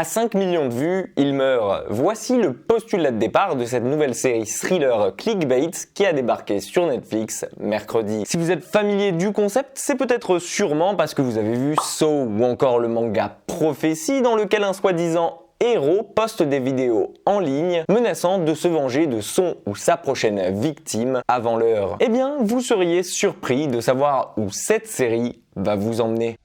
À 5 millions de vues, il meurt. Voici le postulat de départ de cette nouvelle série thriller clickbait qui a débarqué sur Netflix mercredi. Si vous êtes familier du concept, c'est peut-être sûrement parce que vous avez vu Saw ou encore le manga Prophétie dans lequel un soi-disant héros poste des vidéos en ligne menaçant de se venger de son ou sa prochaine victime avant l'heure. Eh bien, vous seriez surpris de savoir où cette série va vous emmener.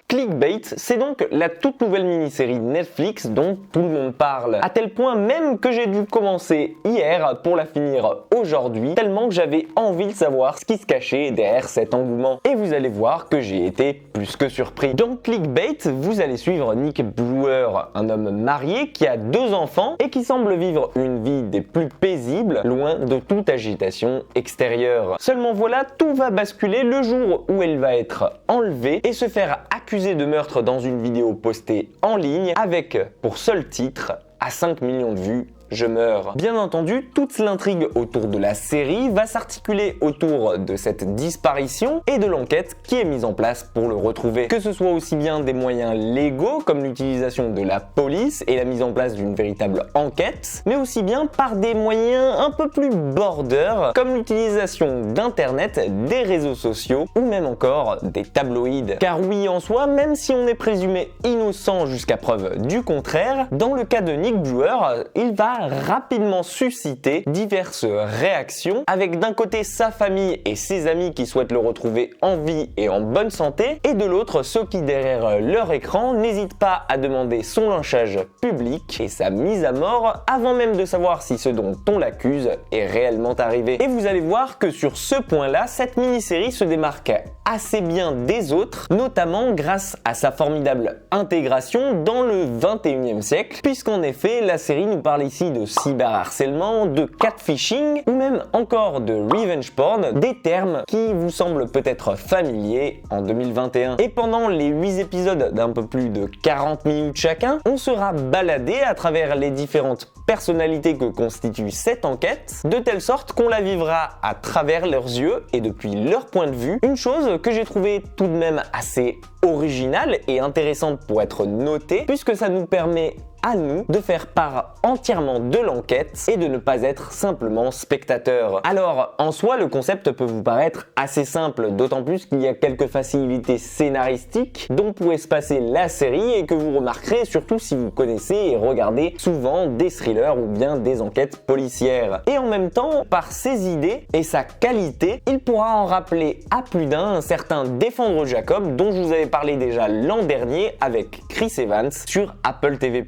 Clickbait, c'est donc la toute nouvelle mini-série Netflix dont tout le monde parle. À tel point même que j'ai dû commencer hier pour la finir aujourd'hui, tellement que j'avais envie de savoir ce qui se cachait derrière cet engouement. Et vous allez voir que j'ai été plus que surpris. Dans Clickbait, vous allez suivre Nick Brewer, un homme marié qui a 2 enfants et qui semble vivre une vie des plus paisibles, loin de toute agitation extérieure. Seulement voilà, tout va basculer le jour où elle va être enlevée et se faire accuser de meurtre dans une vidéo postée en ligne avec pour seul titre « À 5 millions de vues, je meurs ». Bien entendu, toute l'intrigue autour de la série va s'articuler autour de cette disparition et de l'enquête qui est mise en place pour le retrouver. Que ce soit aussi bien des moyens légaux comme l'utilisation de la police et la mise en place d'une véritable enquête, mais aussi bien par des moyens un peu plus border comme l'utilisation d'internet, des réseaux sociaux ou même encore des tabloïds. Car oui, en soi, même si on est présumé innocent jusqu'à preuve du contraire, dans le cas de Nick Brewer, il va rapidement susciter diverses réactions avec d'un côté sa famille et ses amis qui souhaitent le retrouver en vie et en bonne santé et de l'autre ceux qui derrière leur écran n'hésitent pas à demander son lynchage public et sa mise à mort avant même de savoir si ce dont on l'accuse est réellement arrivé. Et vous allez voir que sur ce point-là, cette mini-série se démarque assez bien des autres, notamment grâce à sa formidable intégration dans le 21e siècle, puisqu'en effet la série nous parle ici de cyberharcèlement, de catfishing ou même encore de revenge porn, des termes qui vous semblent peut-être familiers en 2021. Et pendant les 8 épisodes d'un peu plus de 40 minutes chacun, on sera baladé à travers les différentes personnalités que constitue cette enquête, de telle sorte qu'on la vivra à travers leurs yeux et depuis leur point de vue, une chose que j'ai trouvé tout de même assez originale et intéressante pour être notée, puisque ça nous permet à nous de faire part entièrement de l'enquête et de ne pas être simplement spectateur. Alors, en soi, le concept peut vous paraître assez simple, d'autant plus qu'il y a quelques facilités scénaristiques dont pourrait se passer la série et que vous remarquerez surtout si vous connaissez et regardez souvent des thrillers ou bien des enquêtes policières. Et en même temps, par ses idées et sa qualité, il pourra en rappeler à plus d'un un certain Défendre Jacob dont je vous avais parlé déjà l'an dernier avec Chris Evans sur Apple TV+.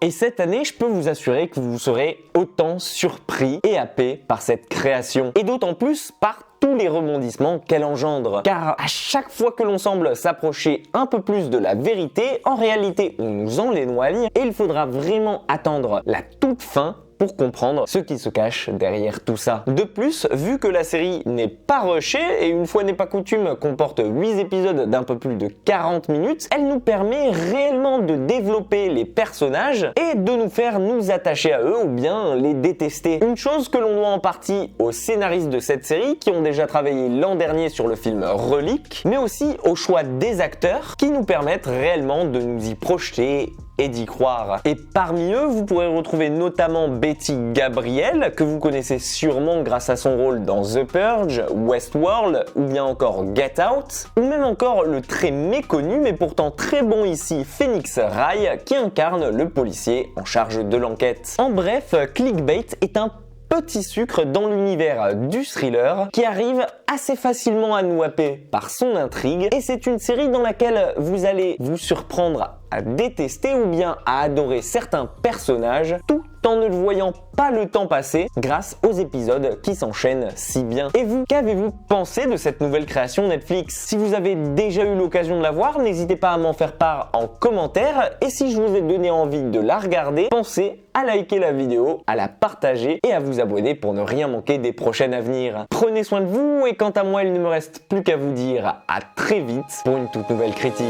Et cette année, je peux vous assurer que vous serez autant surpris et happé par cette création. Et d'autant plus par tous les rebondissements qu'elle engendre. Car à chaque fois que l'on semble s'approcher un peu plus de la vérité, en réalité, on nous en l'éloigne et il faudra vraiment attendre la toute fin pour comprendre ce qui se cache derrière tout ça. De plus, vu que la série n'est pas rushée et une fois n'est pas coutume comporte 8 épisodes d'un peu plus de 40 minutes, elle nous permet réellement de développer les personnages et de nous faire nous attacher à eux ou bien les détester. Une chose que l'on doit en partie aux scénaristes de cette série qui ont déjà travaillé l'an dernier sur le film Relique, mais aussi au choix des acteurs qui nous permettent réellement de nous y projeter et d'y croire. Et parmi eux, vous pourrez retrouver notamment Betty Gabriel, que vous connaissez sûrement grâce à son rôle dans The Purge, Westworld, ou bien encore Get Out, ou même encore le très méconnu mais pourtant très bon ici Phoenix Wright, qui incarne le policier en charge de l'enquête. En bref, Clickbait est un petit sucre dans l'univers du thriller qui arrive assez facilement à nous happer par son intrigue et c'est une série dans laquelle vous allez vous surprendre à détester ou bien à adorer certains personnages tout en ne voyant pas le temps passer grâce aux épisodes qui s'enchaînent si bien. Et vous, qu'avez-vous pensé de cette nouvelle création Netflix? Si vous avez déjà eu l'occasion de la voir, n'hésitez pas à m'en faire part en commentaire et si je vous ai donné envie de la regarder, pensez à liker la vidéo, à la partager et à vous abonner pour ne rien manquer des prochaines à venir. Prenez soin de vous et quant à moi, il ne me reste plus qu'à vous dire à très vite pour une toute nouvelle critique.